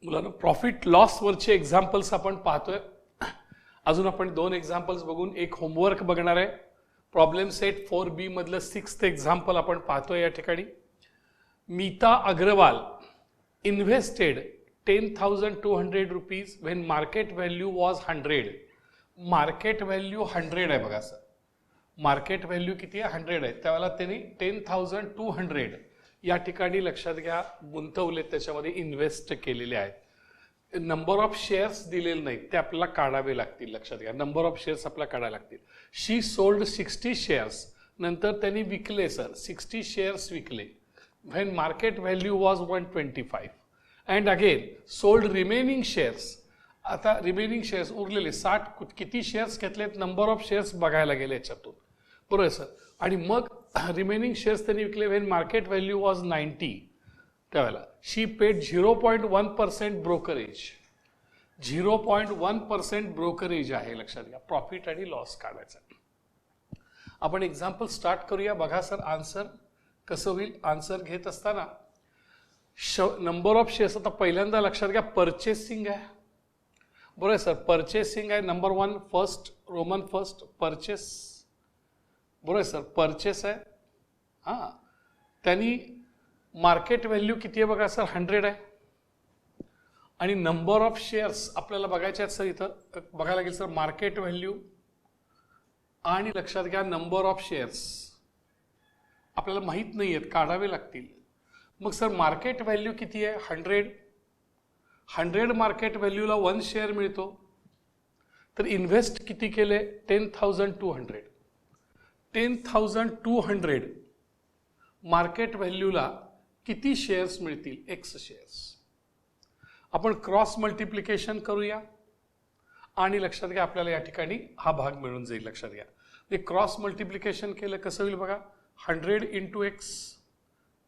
मुलांना profit loss वरचे examples आपण पाहतोय. अजून आपण 2 एक्झाम्पल्स बघून एक होमवर्क बघणार आहे. प्रॉब्लेम सेट 4B मधलं 6th एक्झाम्पल आपण पाहतोय या ठिकाणी. Meeta Agarwal invested 10,200 rupees when market value was 100. Market value 100 आहे बघा सर. मार्केट व्हॅल्यू किती आहे? 100 आहे. त्यावेळेला त्यांनी 10,200 या ठिकाणी लक्षात घ्या गुंतवले, त्याच्यामध्ये इन्व्हेस्ट केलेले आहेत. नंबर ऑफ शेअर्स दिलेले नाहीत, ते आपल्याला काढावे लागतील. लक्षात घ्या नंबर ऑफ शेअर्स आपल्याला काढावे लागतील. शी सोल्ड 60 शेअर्स. नंतर त्यांनी विकले सर 60 शेअर्स विकले when market value was 125 and again sold remaining shares. आता रिमेनिंग शेअर्स उरलेले 60 किती शेअर्स घेतलेत, नंबर ऑफ शेअर्स बघायला गेले याच्यातून, बरोबर सर. आणि मग रिमेनिंग शेअर्स त्यांनी विकले व्हेन मार्केट व्हॅल्यू वॉज 90. त्यावेळेला शी पेड 0.1% ब्रोकरेज. 0.1% ब्रोकरेज आहे. लक्षात घ्या प्रॉफिट आणि लॉस काढायचा. आपण एक्झाम्पल स्टार्ट करूया. बघा सर आन्सर कसं होईल. आन्सर घेत असताना नंबर ऑफ शेअर्स आता पहिल्यांदा लक्षात घ्या परचेसिंग आहे, बरोबर सर. परचेसिंग आहे number 1 first Roman first purchase, बरोबर सर. परचेस आहे. हां त्यांनी मार्केट व्हॅल्यू किती आहे बघा सर 100 आहे. आणि नंबर ऑफ शेअर्स आपल्याला बघायचे आहेत सर. इथं बघायला लागेल सर मार्केट व्हॅल्यू आणि लक्षात घ्या नंबर ऑफ शेअर्स आपल्याला माहीत नाही आहेत, काढावे लागतील. मग सर मार्केट व्हॅल्यू किती आहे 100. 100 मार्केट व्हॅल्यूला 1 शेअर मिळतो. तर इन्व्हेस्ट किती केले 10,200. 10,200 मार्केट व्हॅल्यूला किती शेअर्स मिळतील X शेअर्स. आपण क्रॉस मल्टिप्लिकेशन करूया आणि लक्षात घ्या आपल्याला या ठिकाणी हा भाग मिळून जाईल. लक्षात घ्या हे क्रॉस मल्टिप्लिकेशन केलं कसं होईल बघा. 100 × X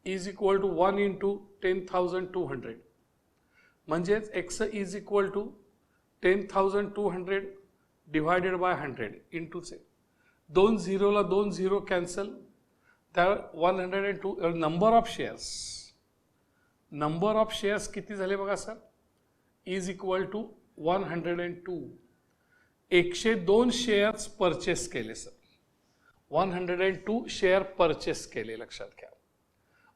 इज इक्वल टू 1 × 10,200 म्हणजेच X is equal to 10,200 divided by 100 इंटूचे 2 झिरोला 2 झिरो कॅन्सल. त्या 102 number of shares. Number of shares किती झाले बघा sir is equal to 102. 102 shares purchase केले सर. 102 शेअर परचेस केले. लक्षात घ्या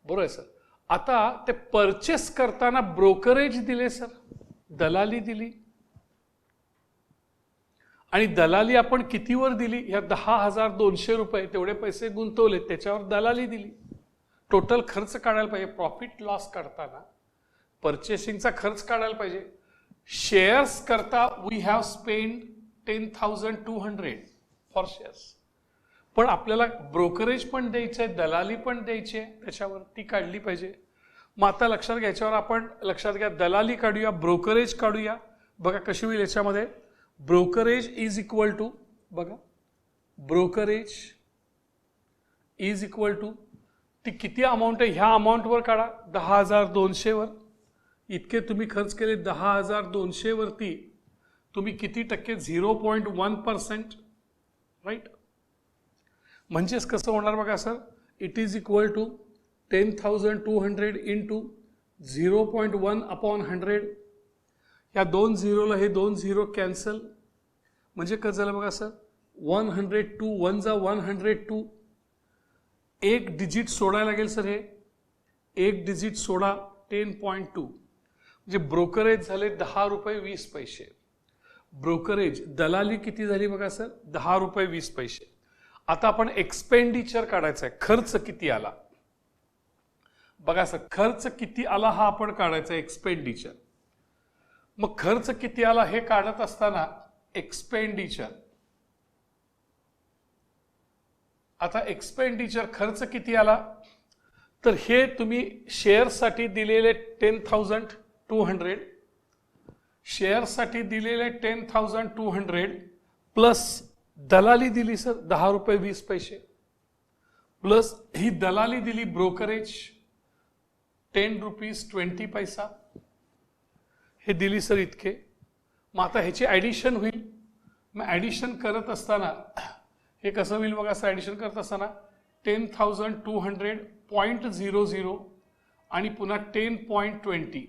बरोबर सर. आता ते परचेस करताना ब्रोकरेज दिले सर, दलाली दिली. आणि दलाली आपण कितीवर दिली, या 10,200 रुपये तेवढे पैसे गुंतवले त्याच्यावर दलाली दिली. टोटल खर्च काढायला पाहिजे. प्रॉफिट लॉस काढताना परचेसिंगचा खर्च काढायला पाहिजे. शेअर्स करता we have spend 10,200 for shares. पण आपल्याला ब्रोकरेज पण द्यायचं आहे, दलाली पण द्यायची आहे, त्याच्यावर ती काढली पाहिजे. मग आता लक्षात घ्या याच्यावर आपण लक्षात घ्या दलाली काढूया, ब्रोकरेज काढूया. बघा कशी होईल याच्यामध्ये. ब्रोकरेज इज इक्वल टू बघा ब्रोकरेज इज इक्वल टू ती किती अमाऊंट आहे ह्या अमाऊंटवर काढा 10,200 वर. इतके तुम्ही खर्च केले 10,200 वरती तुम्ही किती टक्के 0.1% राईट. म्हणजेच कसं होणार बघा sir. It is equal to 10,200 into 0.1/100. या 2 झिरोला हे 2 झिरो कॅन्सल. म्हणजे कसं झालं बघा सर 102 1 जा 102. एक डिजिट सोडायला लागेल सर. हे एक डिजिट सोडा 10.2 म्हणजे ब्रोकरेज झाले 10 रुपये 20 पैसे. ब्रोकरेज दलाली किती झाली बघा सर 10 रुपये 20 पैसे. आता आपण एक्सपेंडिचर काढायचा आहे. खर्च किती आला बघा सर. खर्च किती आला हा आपण काढायचा एक्सपेंडिचर. मग खर्च किती आला हे काढत असताना एक्सपेंडिचर. आता एक्सपेंडिचर खर्च किती आला तर हे तुम्ही शेअरसाठी दिलेले 10,200 शेअरसाठी दिलेले 10,200 प्लस दलाली दिली सर 10 रुपये 20 पैसे प्लस ही दलाली दिली ब्रोकरेज 10 रुपीज 20 पैसा हे दिली सर इतके. मग आता ह्याची ॲडिशन होईल. मग ॲडिशन करत असताना हे कसं होईल बघा सर. ॲडिशन करत असताना 10,200.00 आणि पुन्हा 10.20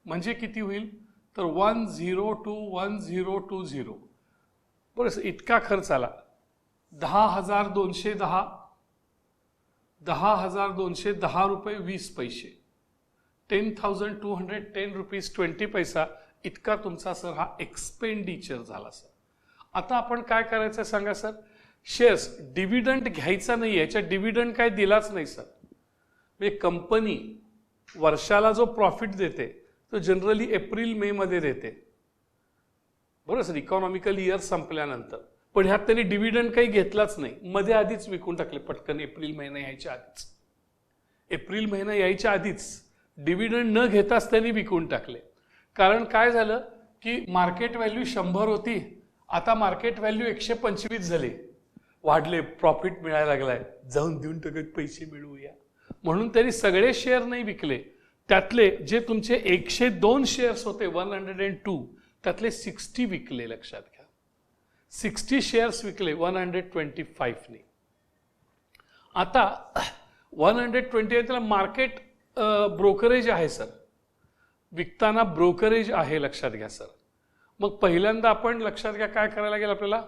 म्हणजे किती होईल तर 10212020 बरोबर. इतका खर्च आला. 10,210 रुपये 20 पैसे 10,210 रुपीज 20 पैसा इतका तुमचा सर हा एक्सपेंडिचर झाला सर. आता आपण काय करायचं सांगा सर. शेअर्स डिव्हिडंड घ्यायचा नाही, याच्या डिव्हिडंड काय दिलाच नाही सर. म्हणजे कंपनी वर्षाला जो प्रॉफिट देते तो जनरली एप्रिल मे मध्ये देते बरोबर सर, इकॉनॉमिकल इयर संपल्यानंतर. पण ह्यात त्यांनी डिव्हिडंड काही घेतलाच नाही, मध्ये आधीच विकून टाकले पटकन. एप्रिल महिना यायच्या आधीच डिव्हिडंड न घेताच त्यांनी विकून टाकले. कारण काय झालं की मार्केट व्हॅल्यू 100 होती, आता मार्केट व्हॅल्यू 125 झाले, वाढले, प्रॉफिट मिळायला लागलाय, जाऊन देऊन टाकत पैसे मिळवूया म्हणून त्यांनी सगळे शेअर नाही विकले. त्यातले जे तुमचे 102 शेअर्स होते 102 त्यातले 60 विकले. लक्षात घ्या 60 शेअर्स विकले 125 ने. आता 128 त्याला मार्केट ब्रोकरेज आहे सर, विकताना ब्रोकरेज आहे लक्षात घ्या सर. मग पहिल्यांदा आपण लक्षात घ्या काय करायला लागेल आपल्याला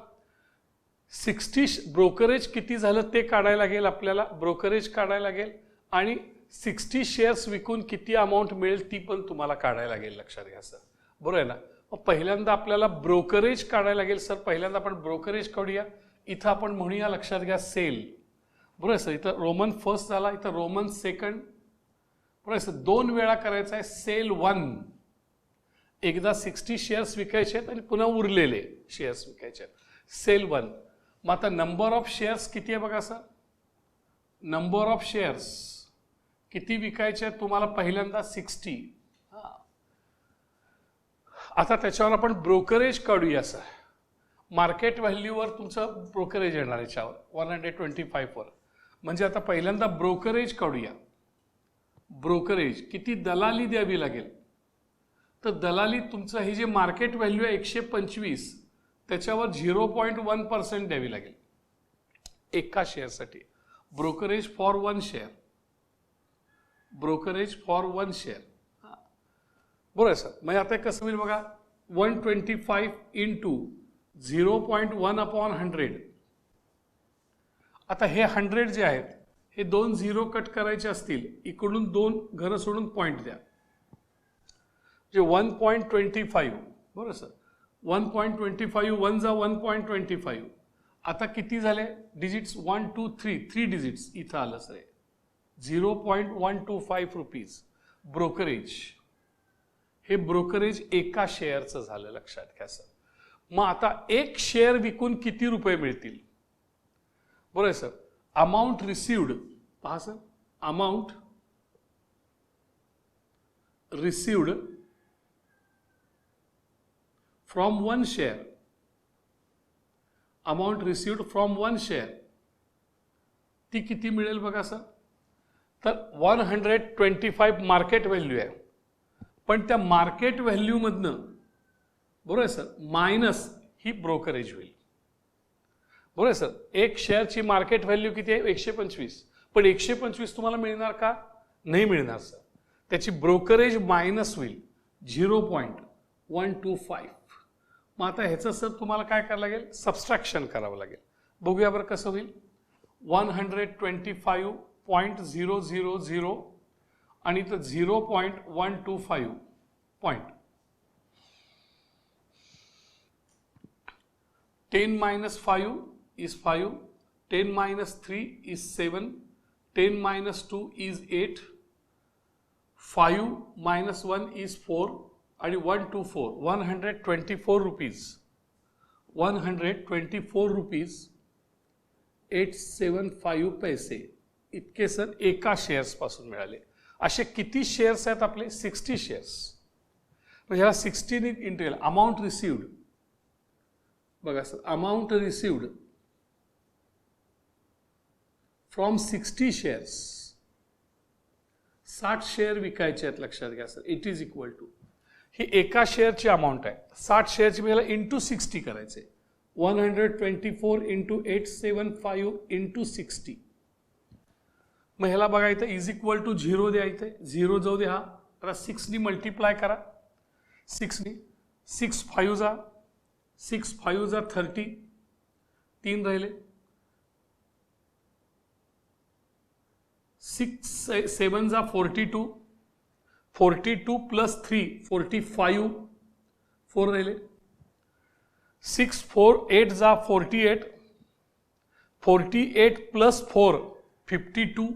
60 ब्रोकरेज किती झालं ते काढायला लागेल आपल्याला. ब्रोकरेज काढायला लागेल आणि 60 शेअर्स विकून किती अमाऊंट मिळेल ती पण तुम्हाला काढायला लागेल. लक्षात घ्या सर बरोबर आहे ना. मग पहिल्यांदा आपल्याला ब्रोकरेज काढायला लागेल सर. पहिल्यांदा आपण ब्रोकरेज काढूया. इथं आपण म्हणूया लक्षात घ्या सेल बरोबर सर. इथं रोमन फर्स्ट झाला, इथं रोमन सेकंड बरोबर सर. 2 वेळा करायचा आहे सेल 1. एकदा 60 शेअर्स विकायचे आहेत आणि पुन्हा उरलेले शेअर्स विकायचे आहेत सेल 1. मग आता नंबर ऑफ शेअर्स किती आहे बघा सर. नंबर ऑफ शेअर्स किती विकायचे आहेत तुम्हाला पहिल्यांदा 60. आता त्याच्यावर आपण ब्रोकरेज काढूया सर. मार्केट व्हॅल्यूवर तुमचं ब्रोकरेज येणार याच्यावर 125 वर. म्हणजे आता पहिल्यांदा ब्रोकरेज काढूया. ब्रोकरेज किती दलाली द्यावी लागेल तर दलाली तुमचं हे जे मार्केट व्हॅल्यू आहे 125 त्याच्यावर 0.1% द्यावी लागेल एका शेअरसाठी. Brokerage for 1 share. Brokerage for 1 share बरोबर सर. म्हणजे आता कसं होईल बघा 125 इंटू 0.1/100. आता हे 100 जे आहेत हे 2 झिरो कट करायचे असतील, इकडून 2 घरं सोडून पॉईंट द्या, जे 1.25 बरोबर सर. 1.25 1 जा 1.25. आता किती झाले डिजिट्स 1 2 3 डिजिट्स इथं आलं सर. 0.125 rupees brokerage. हे ब्रोकरेज एका शेअरचं झालं लक्षात घ्या सर. मग आता एक शेअर विकून किती रुपये मिळतील बरोबर सर. अमाऊंट रिसिव्ड पहा sir. Amount received from 1 share. Amount received from 1 share ती किती मिळेल बघा सर. तर 125 मार्केट व्हॅल्यू आहे, पण त्या मार्केट व्हॅल्यू मधनं बरोबर सर मायनस ही ब्रोकरेज होईल बरोबर सर. एक शेअरची मार्केट व्हॅल्यू किती आहे 125, पण 125 तुम्हाला मिळणार का नाही मिळणार सर. त्याची ब्रोकरेज मायनस होईल 0.125. मग आता ह्याचं सर तुम्हाला काय करावं लागेल सबस्ट्रॅक्शन करावं लागेल. बघूया बरं कसं होईल. 125.000 आणि इथं 0.125 point. 10 minus 5 is 5, 10 minus 3 is 7, 10 minus 2 is 8, 5 minus 1 is 4 आणि 124 124 रुपीज 124 रुपीज 875 पैसे इतके सर एका शेअर्स पासून मिळाले. असे किती शेअर्स आहेत आपले 60 शेअर्स. म्हणजे ह्याला 60 ने इंटू केलं. अमाऊंट रिसिव्ड बघा sir. Amount received from 60 shares. 60 share विकायचे आहेत लक्षात घ्या sir. It is equal to ही एका शेअरची अमाऊंट आहे 60 शेअरची मला इंटू 60 करायचे. 124 इंटू 875 इंटू 60. मग ह्याला बघा इथं इज इक्वल टू 0 द्या. इथे 0 जाऊ दे. हा आता 6 नी मल्टिप्लाय करा, 6 नी, 6 5 जा 30, 3 राहिले, 6 7 जा 42, 42 प्लस 3 45, 4 राहिले, 6 4 8 जा 48, 48 प्लस 4 52,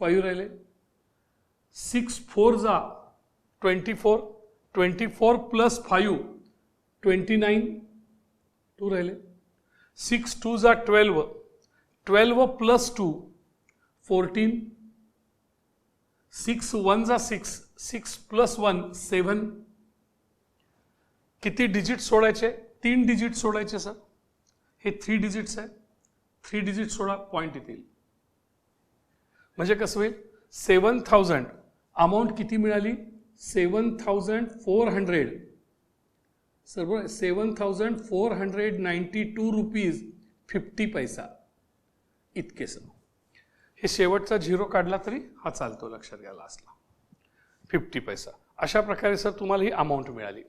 5 राहिले, 6 4 जा 24, 24 प्लस 5 29, 2 राहिले, 6 2 जा 12, 12 प्लस 2 14, 6 1 जा 6, 6 प्लस 1 7. किती डिजिट सोडायचे? 3 डिजिट सोडायचे सर. हे 3 डिजिट्स आहे, 3 डिजिट सोडा, पॉईंट येतील. म्हणजे कसं होईल? 7000 अमाऊंट किती मिळाली? 7400 सर, बरोबर, 7492 रुपीज 50 पैसा इतके सर. हे शेवटचा झिरो काढला तरी हा चालतो, लक्षात घ्या, लास्टला 50 पैसा. अशा प्रकारे सर तुम्हाला ही अमाऊंट मिळाली.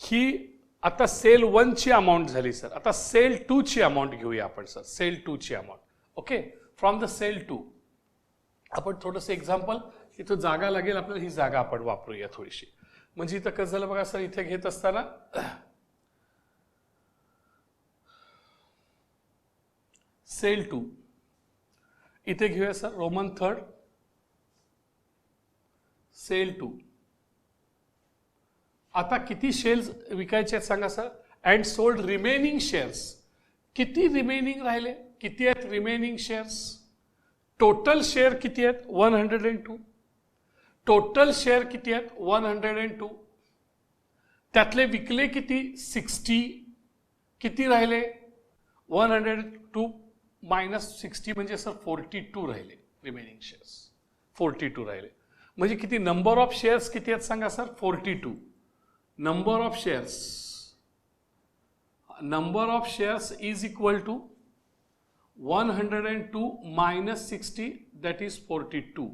ही आता सेल 1 ची अमाऊंट झाली सर. आता सेल 2 ची अमाऊंट घेऊया आपण सर. सेल 2 ची amount. Okay, from the sale 2 आपण थोडंसं एक्झाम्पल, इथं जागा लागेल आपल्याला, ही जागा आपण वापरूया थोडीशी. म्हणजे इथं कसं झालं बघा सर, इथे घेत असताना सेल 2 इथे घेऊया सर, रोमन 3 सेल 2. आता किती शेअर्स विकायचे आहेत सांगा sir? And sold remaining shares. किती रिमेनिंग राहिले? किती आहेत रिमेनिंग शेअर्स? टोटल शेअर किती आहेत? 102. टोटल शेअर किती आहेत? 102. त्यातले विकले किती? 60. किती राहिले? 102 मायनस 60 म्हणजे सर 42 राहिले रिमेनिंग शेअर्स. 42 राहिले म्हणजे किती? नंबर ऑफ शेअर्स किती आहेत सांगा sir? 42. Number of shares is equal to 102 minus 60 that is 42.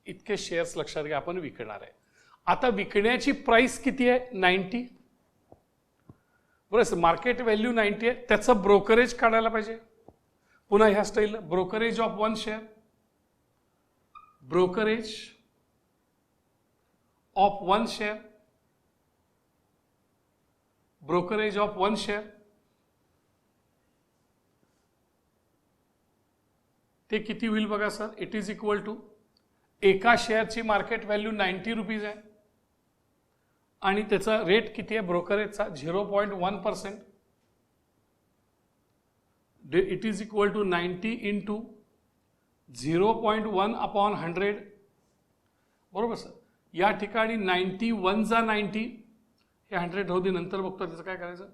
इतके शेअर्स लक्षात घ्या आपण विकणार आहे. आता विकण्याची प्राइस किती आहे? 90. बरं, मार्केट व्हॅल्यू 90 आहे. त्याचं ब्रोकरेज काढायला पाहिजे. पुन्हा ह्या style, brokerage of 1 share, brokerage of 1 share, brokerage of 1 share. ते किती होईल बघा sir? It is equal to, एका शेअरची मार्केट व्हॅल्यू 90 रुपीज आहे आणि त्याचा रेट किती आहे ब्रोकरेजचा? 0.1%. It is equal to 90 into 0.1 upon 100. बरोबर सर. या ठिकाणी 91 जा 90, हे 100 राहू दे, नंतर बघतो त्याचं काय करायचं.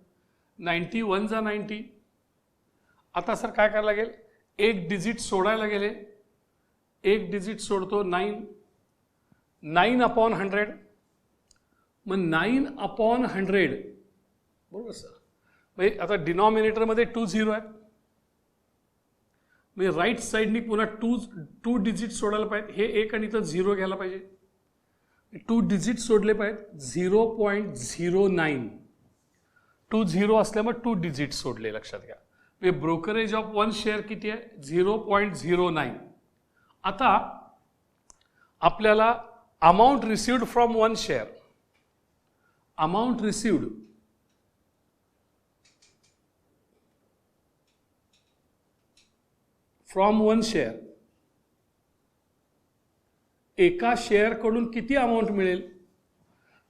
91 जा 90. आता सर काय करायला लागेल? एक डिजिट सोडायला गेले, एक डिजिट सोडतो 9, 9 अपॉन 100. मग 9 अपॉन 100, बरोबर सर. म्हणजे आता डिनॉमिनेटरमध्ये 2 झिरो आहेत, म्हणजे राईट साईडनी पुन्हा 2 डिजिट सोडायला पाहिजे. हे एक आणि इथं 0 घ्यायला पाहिजे. 2 डिजिट सोडले पाहिजेत. 0.09. 2 0 असल्यामुळे 2 डिजिट सोडले, लक्षात घ्या. म्हणजे ब्रोकरेज ऑफ 1 शेअर किती आहे? 0.09. आता आपल्याला amount received from 1 share, amount received from 1 share, एका शेअरकडून किती अमाऊंट मिळेल?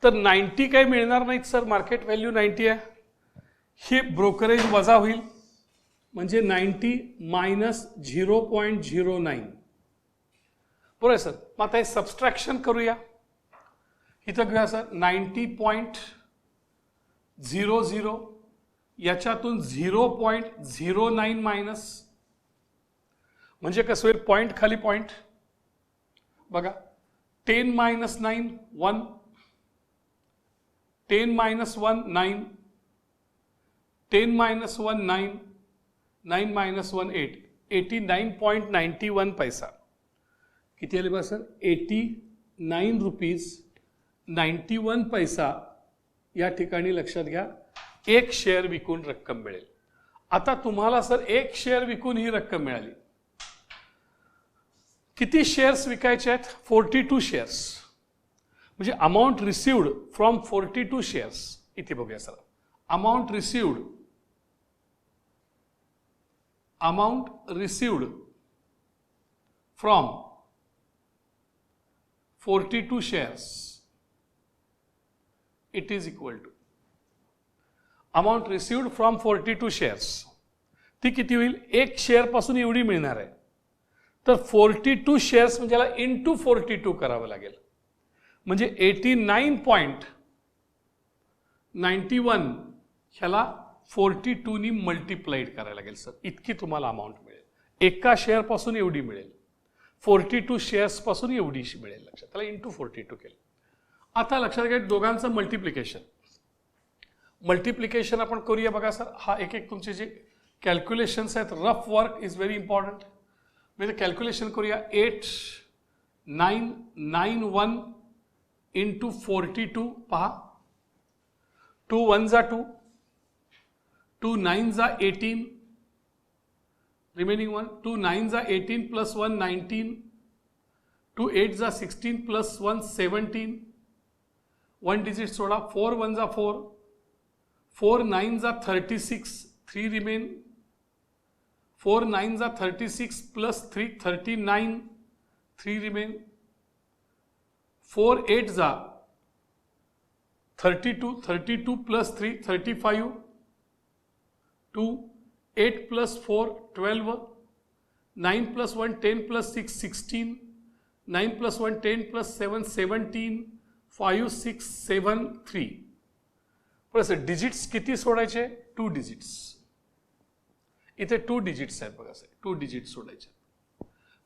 तर 90 काही मिळणार नाहीत सर, मार्केट व्हॅल्यू 90 आहे. हे ब्रोकरेज वजा होईल, म्हणजे 90 मायनस 0.09. बरोबर सर. मग आता हे सबस्ट्रॅक्शन करूया. इथं घेऊया सर 90.00, याच्यातून 0.09 मायनस, म्हणजे कसं होईल? पॉईंट खाली पॉईंट बघा. 10 मायनस 9 1, 10 मायनस 1 9, 10 मायनस 1 9, 9 मायनस 1 8, 89.91 पैसा. किती आले बघा सर? 80 ₹9.91 या ठिकाणी लक्षात घ्या एक शेअर विकून रक्कम मिळेल. आता तुम्हाला सर एक शेअर विकून ही रक्कम मिळाली, किती शेअर्स विकायचे आहेत? 42 शेअर्स. म्हणजे अमाऊंट रिसिव्ड फ्रॉम 42 शेअर्स. इथे बघूया sir, amount received from 42 shares, it is equal to amount received from 42 shares. ती किती होईल? एक शेअर पासून एवढी मिळणार आहे, तर 42 शेअर्स म्हणजे याला इंटू 42 करावं लागेल. म्हणजे 89.91 ह्याला 42 नी मल्टिप्लाइड करायला लागेल सर. इतकी तुम्हाला अमाऊंट मिळेल. एका शेअर पासून एवढी मिळेल, 42 शेअर्स पासून एवढी मिळेल. लक्षात, त्याला इंटू 42 केलं. आता लक्षात घ्या दोघांचं मल्टिप्लिकेशन आपण करूया. बघा सर, हा एक एक तुमचे जे कॅल्क्युलेशन्स आहेत, rough work is very important. म्हणजे कॅल्क्युलेशन करूया. 8991 इंटू 42. पहा, 2 1 जा 2, 2 9 जा 18, रिमेनिंग 1, 2 9 जा 18 प्लस 1 19, 2 8 जा 16 प्लस 1 17, 1 डिजिट सोडा, 4 1 जा 4, 4 9 जा 36, 3 रिमेन, 4 9 जा 36 प्लस 3 39, 3 रिमेन, 4 8 जा 32, 32 plus 3 35, 2 8 plus 4 12, 9 plus 1 10 plus 6 16, 9 plus 1 10 plus 7 17, 5 6 7 3. बरं, डिजिट्स किती सोडायचे? 2 डिजिट्स. इथे 2 डिजिट्स आहेत बघा सर, 2 डिजिट्स सोडायचे.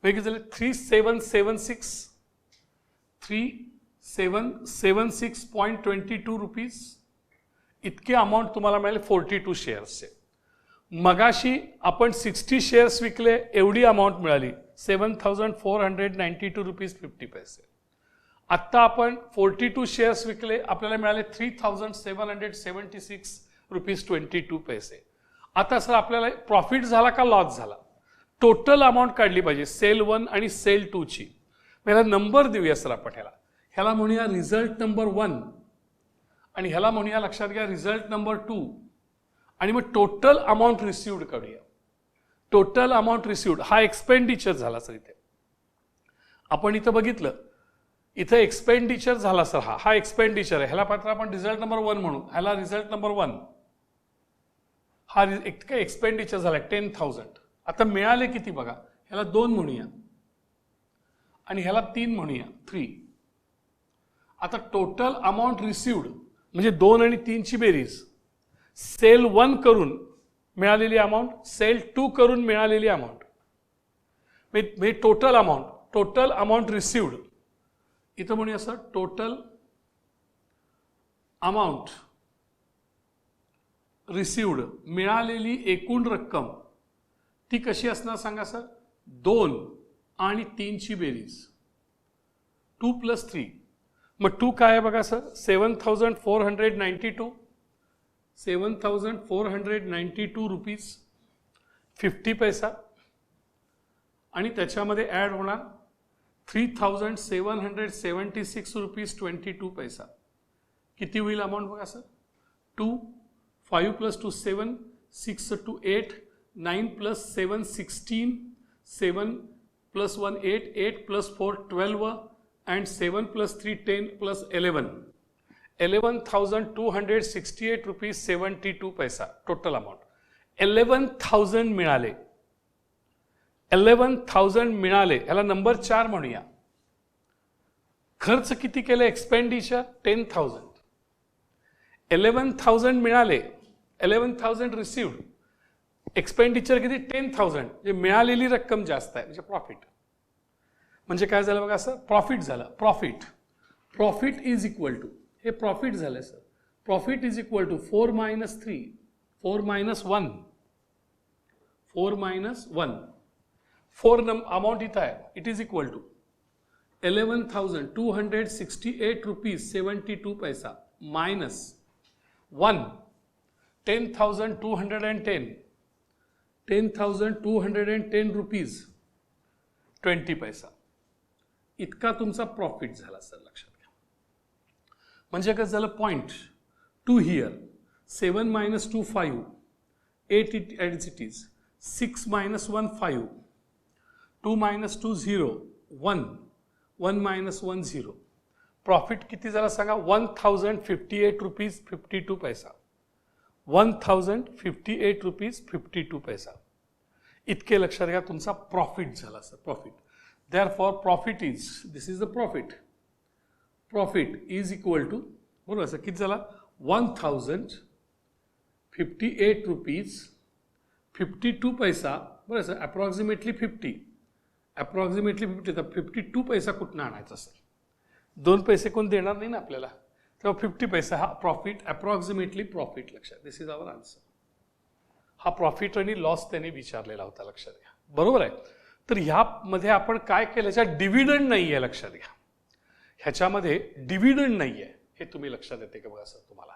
वेगळे झाले 3776, 3776.22 रुपीज. इतके अमाऊंट तुम्हाला मिळेल 42 शेअर्सचे. मगाशी आपण 60 शेअर्स विकले, एवढी अमाऊंट मिळाली 7492 रुपीज 50 पैसे. आत्ता आपण 42 शेअर्स विकले, आपल्याला मिळाले 3776 रुपीज 22 पैसे. आता सर आपल्याला प्रॉफिट झाला का लॉस झाला? टोटल अमाऊंट काढली पाहिजे सेल 1 आणि सेल 2 ची. ह्याला नंबर देऊया सर आपण. ह्याला म्हणूया रिझल्ट नंबर 1 आणि ह्याला म्हणूया, लक्षात घ्या, रिझल्ट नंबर 2. आणि मग टोटल अमाऊंट रिसिव्ड करूया. टोटल अमाऊंट रिसिव्ड हा एक्सपेंडिचर झाला सर. इथे आपण इथं बघितलं, इथं एक्सपेंडिचर झाला सर. हा एक्सपेंडिचर आहे. ह्याला पात्र आपण रिझल्ट नंबर 1 म्हणू. ह्याला रिझल्ट नंबर 1. हा काय एक्सपेंडिचर झाला 10,000. आता मिळाले किती बघा. ह्याला 2 म्हणूया आणि ह्याला 3 म्हणूया, 3. आता टोटल अमाऊंट रिसिव्ड म्हणजे 2 आणि 3 ची बेरीज. सेल 1 करून मिळालेली अमाऊंट, सेल 2 करून मिळालेली अमाऊंट, म्हणजे टोटल अमाऊंट रिसिव्ड. इथं म्हणूया सर टोटल अमाऊंट रिसिव्ड, मिळालेली एकूण रक्कम ती कशी असणार सांगा सर. 2 आणि 3 ची बेरीज, 2 + 3. मग 2 काय आहे बघा सर, 7492 रुपीज 50 पैसा. आणि त्याच्यामध्ये ॲड होणार 3776 रुपीज 22 पैसा. किती होईल अमाऊंट बघा सर. 2 5 + 2 7, 6 + 2 8, 9 + 7 16, 7 + 1 8, 8 + 4 12, and 7 + 3 10 + 11, 11,268 रुपीज 72 पैसा टोटल अमाऊंट. 11,000 मिळाले. 11,000 मिळाले, ह्याला नंबर 4 म्हणूया. खर्च किती केले? एक्सपेंडिचर 10,000. 11,000 मिळाले, 11,000 रिसिव्ड. एक्सपेंडिचर किती? 10,000. म्हणजे मिळालेली रक्कम जास्त आहे, म्हणजे प्रॉफिट. म्हणजे काय झालं बघा असं, प्रॉफिट झालं. प्रॉफिट इज इक्वल टू, हे प्रॉफिट झालं sir. Profit is equal to 4 - 3, 4 - 1, 4 - 1. 4 amount इथं आहे. It is equal to 11,268 rupees 72 paisa minus 1 10,210 rupees 20 पैसा इतका तुमचा प्रॉफिट झाला सर, लक्षात घ्या. म्हणजे काय झालं, point 2 here, 7 minus 2 5, 8 as it is, 6 minus 1 5, 2 minus 2 0, 1, 1 minus 1 0. Profit किती झाला सांगा, 1058 रुपीज 52 पैसा, 1058 रुपीज 52 पैसा इतके लक्षात घ्या तुमचा प्रॉफिट झाला sir, profit. Therefore profit is, this is the profit is equal to, बरोबर सर, किती झाला, 1058 रुपीज 52 पैसा, बरोबर सर, अप्रॉक्सिमेटली 50, तर 52 पैसा कुठनं आणायचा सर, 2 पैसे कोण देणार नाही ना आपल्याला, तेव्हा 50 पैसा हा प्रॉफिट, अप्रॉक्सिमेटली प्रॉफिट, लक्षात. दिस इज आवर आन्सर. हा प्रॉफिट आणि लॉस त्यांनी विचारलेला होता, लक्षात घ्या, बरोबर आहे. तर ह्यामध्ये आपण काय केलं, ह्याच्यात डिव्हिडंड नाही आहे, लक्षात घ्या, ह्याच्यामध्ये डिव्हिडंड नाही आहे, हे तुम्ही लक्षात येते का बघा सर तुम्हाला.